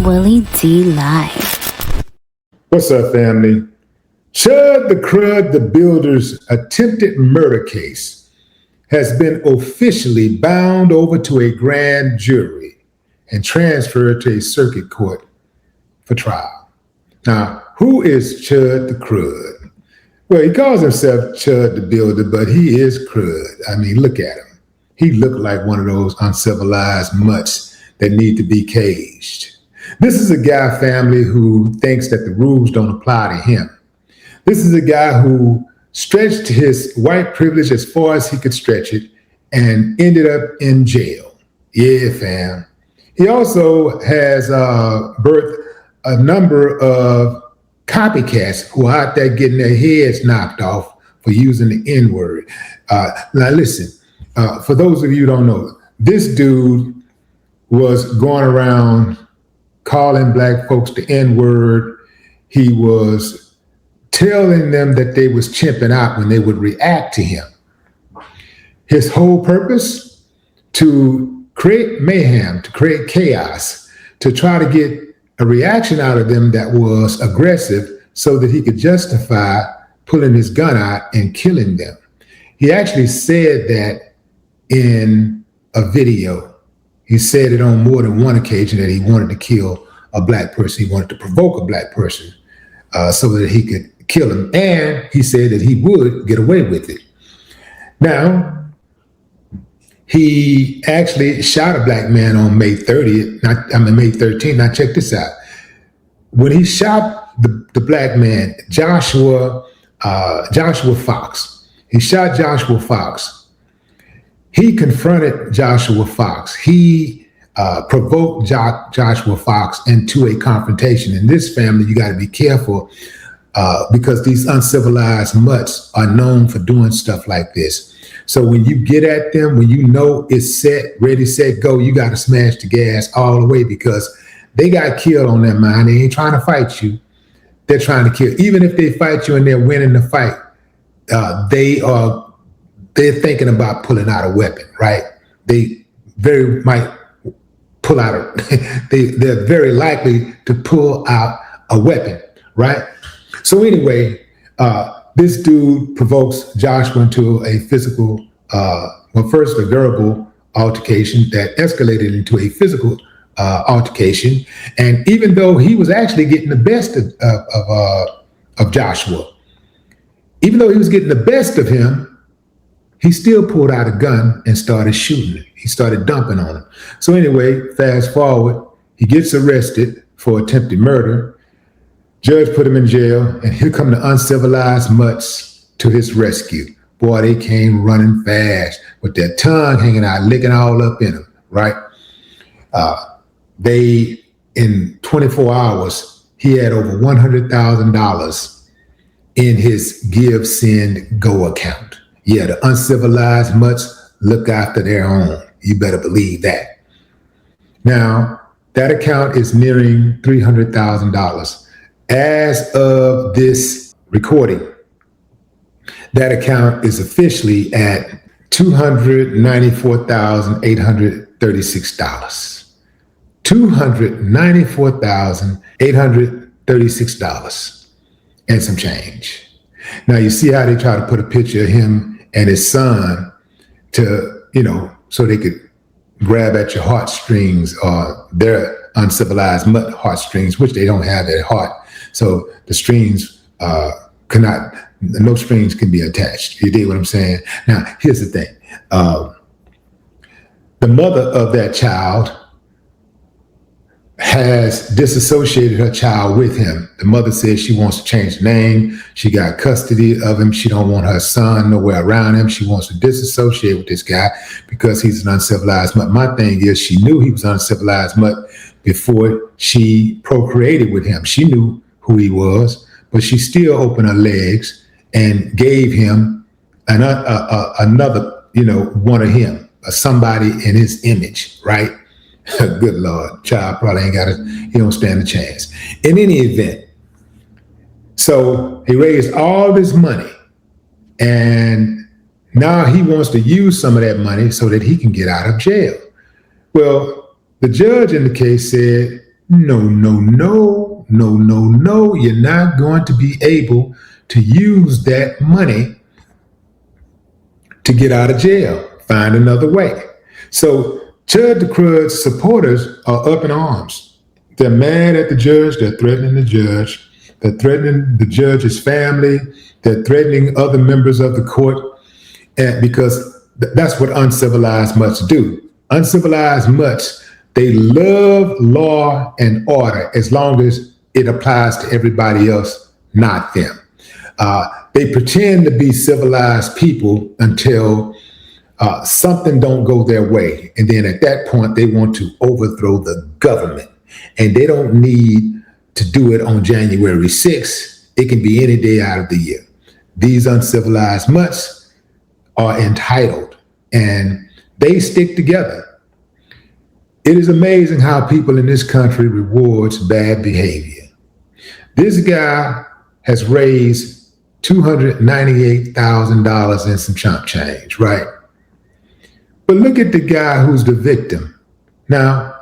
Willie D Live. What's up, family? Chud the Builder's attempted murder case has been officially bound over to a grand jury and transferred to a circuit court for trial. Now, who is Chud the Crud? Well, he calls himself Chud the Builder, but he is crud. I mean, look at him. He looked like one of those uncivilized mutts that need to be caged. This is a guy, family, who thinks that the rules don't apply to him. This is a guy who stretched his white privilege as far as he could stretch it and ended up in jail. Yeah, fam. He also has birthed a number of copycats who are out there getting their heads knocked off for using the N-word. Now listen, for those of you who don't know, this dude was going around calling black folks the N-word. He was telling them that they was chimping out when they would react to him. His whole purpose, to create mayhem, to create chaos, to try to get a reaction out of them that was aggressive so that he could justify pulling his gun out and killing them. He actually said that in a video. He said it on more than one occasion that he wanted to kill a black person. He wanted to provoke a black person so that he could kill him. And he said that he would get away with it. Now, he actually shot a black man on May 13th. Now check this out. When he shot the black man, Joshua Fox, he shot Joshua Fox. He confronted Joshua Fox. He provoked Joshua Fox into a confrontation. In this family, you got to be careful because these uncivilized mutts are known for doing stuff like this. So when you get at them, when you know it's set, ready, set, go, you got to smash the gas all the way because they got killed on their mind. They ain't trying to fight you. They're trying to kill. Even if they fight you and they're winning the fight, they're thinking about pulling out a weapon, right? They very might pull out they're very likely to pull out a weapon, right? So anyway, this dude provokes Joshua into a physical, first a verbal altercation that escalated into a physical altercation. And even though he was actually getting the best of Joshua, even though he was getting the best of him, he still pulled out a gun and started shooting him. He started dumping on him. So anyway, fast forward, he gets arrested for attempted murder. Judge put him in jail, and here come the uncivilized mutts to his rescue. Boy, they came running fast with their tongue hanging out, licking all up in them, right? In 24 hours, he had over $100,000 in his GiveSendGo account. Yeah, the uncivilized mutts look after their own. You better believe that. Now, that account is nearing $300,000. As of this recording, that account is officially at $294,836. $294,836 and some change. Now, you see how they try to put a picture of him and his son to, so they could grab at your heartstrings or their uncivilized mutt heartstrings, which they don't have at heart. So the strings no strings can be attached. You dig what I'm saying? Now, here's the thing. The mother of that child has disassociated her child with him. The mother says she wants to change the name. She got custody of him. She don't want her son nowhere around him. She wants to disassociate with this guy because he's an uncivilized mutt. My thing is, she knew he was an uncivilized mutt before she procreated with him. She knew who he was, but she still opened her legs and gave him another, one of him, somebody in his image, right? Good Lord, child probably he don't stand a chance. In any event, so he raised all this money and now he wants to use some of that money so that he can get out of jail. Well, the judge in the case said, No, no, no, no, no, no. You're not going to be able to use that money to get out of jail. Find another way. So Chud the Crud's supporters are up in arms. They're mad at the judge. They're threatening the judge. They're threatening the judge's family. They're threatening other members of the court, and because that's what uncivilized mutts do. Uncivilized mutts, they love law and order as long as it applies to everybody else, not them. They pretend to be civilized people until something don't go their way. And then at that point, they want to overthrow the government. And they don't need to do it on January 6th. It can be any day out of the year. These uncivilized mutts are entitled and they stick together. It is amazing how people in this country rewards bad behavior. This guy has raised $298,000 in some chump change, right? But look at the guy who's the victim. Now,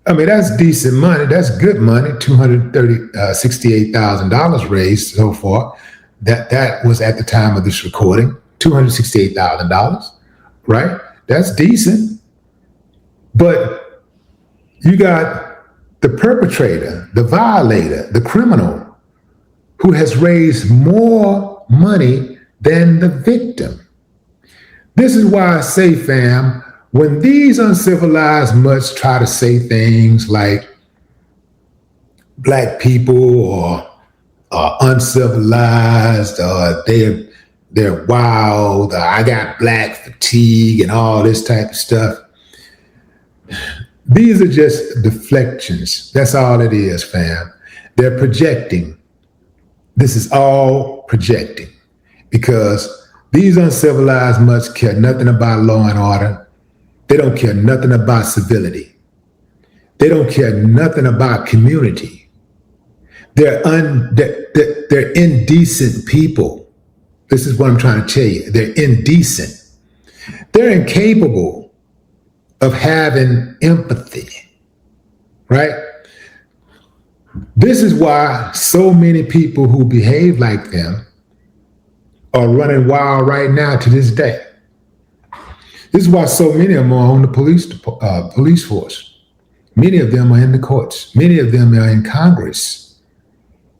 I mean, that's decent money. That's good money, $268,000 raised so far. That was at the time of this recording, $268,000, right? That's decent. But you got the perpetrator, the violator, the criminal who has raised more money than the victim. This is why I say, fam, when these uncivilized mutts try to say things like black people or uncivilized, or they're wild, or I got black fatigue and all this type of stuff, these are just deflections. That's all it is, fam. They're projecting. This is all projecting because these uncivilized mutts care nothing about law and order. They don't care nothing about civility. They don't care nothing about community. They're indecent people. This is what I'm trying to tell you. They're indecent. They're incapable of having empathy, right? This is why so many people who behave like them are running wild right now to this day. This is why so many of them are on the police force. Many of them are in the courts. Many of them are in Congress.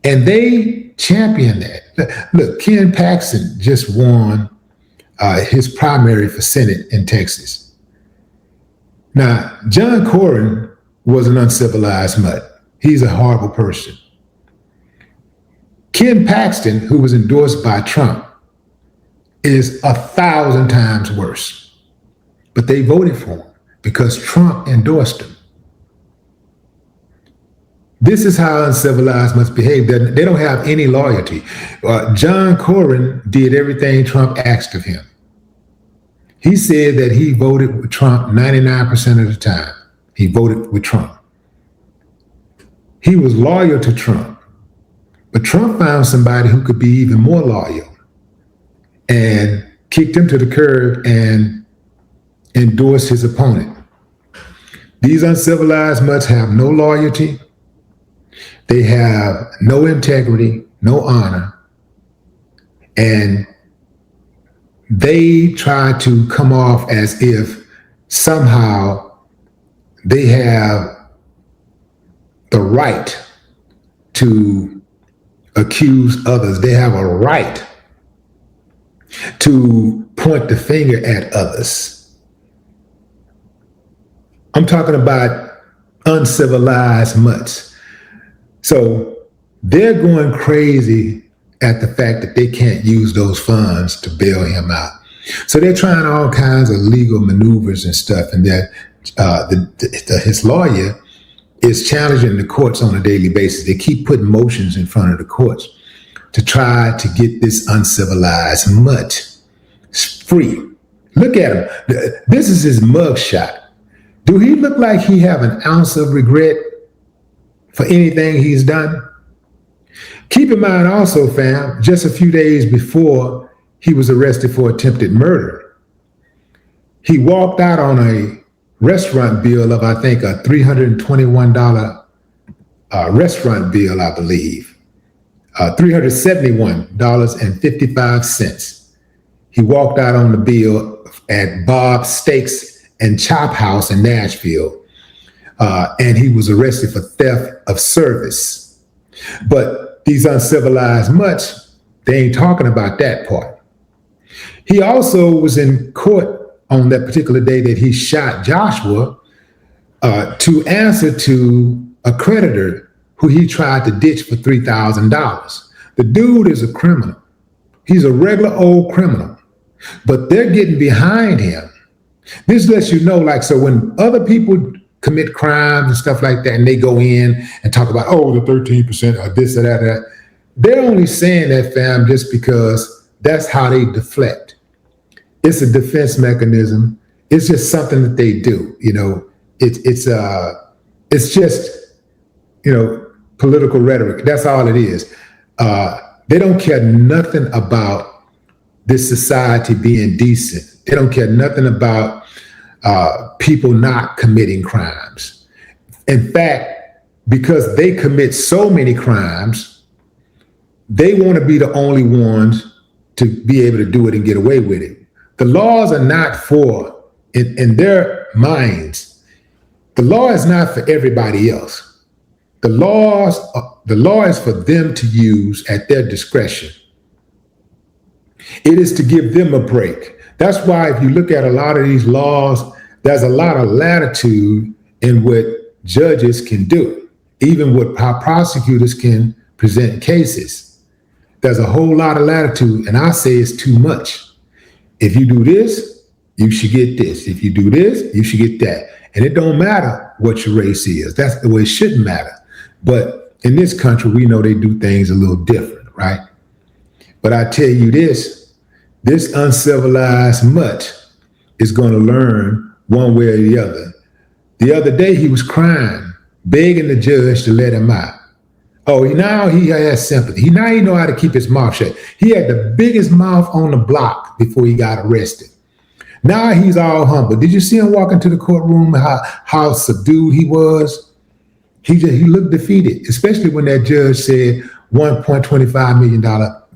And they champion that. Look, Ken Paxton just won his primary for Senate in Texas. Now, John Cornyn was an uncivilized mutt. He's a horrible person. Ken Paxton, who was endorsed by Trump, is 1,000 times worse. But they voted for him because Trump endorsed him. This is how uncivilized must behave. They don't have any loyalty. John Cornyn did everything Trump asked of him. He said that he voted with Trump 99% of the time. He voted with Trump. He was loyal to Trump. But Trump found somebody who could be even more loyal and kicked him to the curb and endorsed his opponent. These uncivilized mutts have no loyalty. They have no integrity, no honor, and they try to come off as if somehow they have the right to accuse others. They have a right to point the finger at others. I'm talking about uncivilized mutts. So they're going crazy at the fact that they can't use those funds to bail him out. So they're trying all kinds of legal maneuvers and stuff, and that his lawyer is challenging the courts on a daily basis. They keep putting motions in front of the courts to try to get this uncivilized mutt free. Look at him. This is his mugshot. Do he look like he have an ounce of regret for anything he's done? Keep in mind also, fam, just a few days before he was arrested for attempted murder, he walked out on a restaurant bill of, I think, a $321 restaurant bill, I believe, $371.55. He walked out on the bill at Bob's Steaks and Chop House in Nashville, and he was arrested for theft of service. But these uncivilized mutts, they ain't talking about that part. He also was in court on that particular day that he shot Joshua to answer to a creditor who he tried to ditch for $3,000. The dude is a criminal. He's a regular old criminal, but they're getting behind him. This lets you know, like, so when other people commit crimes and stuff like that, and they go in and talk about, oh, the 13% or this or that, or that, they're only saying that, fam, just because that's how they deflect. It's a defense mechanism. It's just something that they do. You know, it's just, you know, political rhetoric. That's all it is. They don't care nothing about this society being decent. They don't care nothing about people not committing crimes. In fact, because they commit so many crimes, they want to be the only ones to be able to do it and get away with it. The laws are not for, in their minds, the law is not for everybody else. The law is for them to use at their discretion. It is to give them a break. That's why if you look at a lot of these laws, there's a lot of latitude in what judges can do, even what prosecutors can present cases. There's a whole lot of latitude, and I say it's too much. If you do this, you should get this. If you do this, you should get that. And it don't matter what your race is. That's the way it shouldn't matter. But in this country, we know they do things a little different, right? But I tell you this uncivilized mutt is going to learn one way or the other. The other day, he was crying, begging the judge to let him out. Oh, now he has sympathy. Now he know how to keep his mouth shut. He had the biggest mouth on the block before he got arrested. Now he's all humble. Did you see him walk into the courtroom, how subdued he was? He looked defeated, especially when that judge said $1.25 million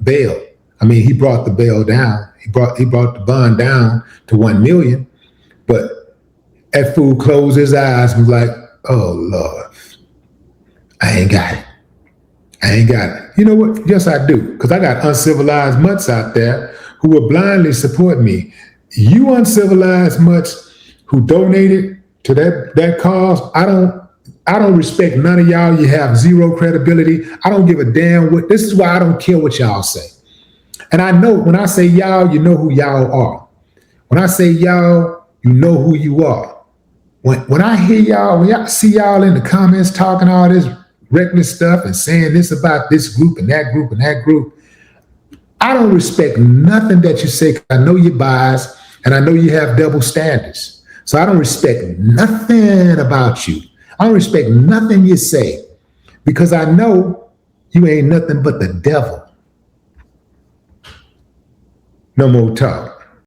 bail. I mean, he brought the bail down. He brought the bond down to $1 million. But that fool closed his eyes and was like, oh, Lord, I ain't got it. I ain't got it. You know what? Yes, I do. Because I got uncivilized mutts out there who will blindly support me. You uncivilized mutts who donated to that cause, I don't respect none of y'all. You have zero credibility. I don't give a damn what. This is why I don't care what y'all say. And I know when I say y'all, you know who y'all are. When I say y'all, you know who you are. When I hear y'all, when y'all see y'all in the comments talking all this reckless stuff and saying this about this group and that group and that group, I don't respect nothing that you say. I know you're biased and I know you have double standards. So I don't respect nothing about you. I don't respect nothing you say because I know you ain't nothing but the devil. No more talk.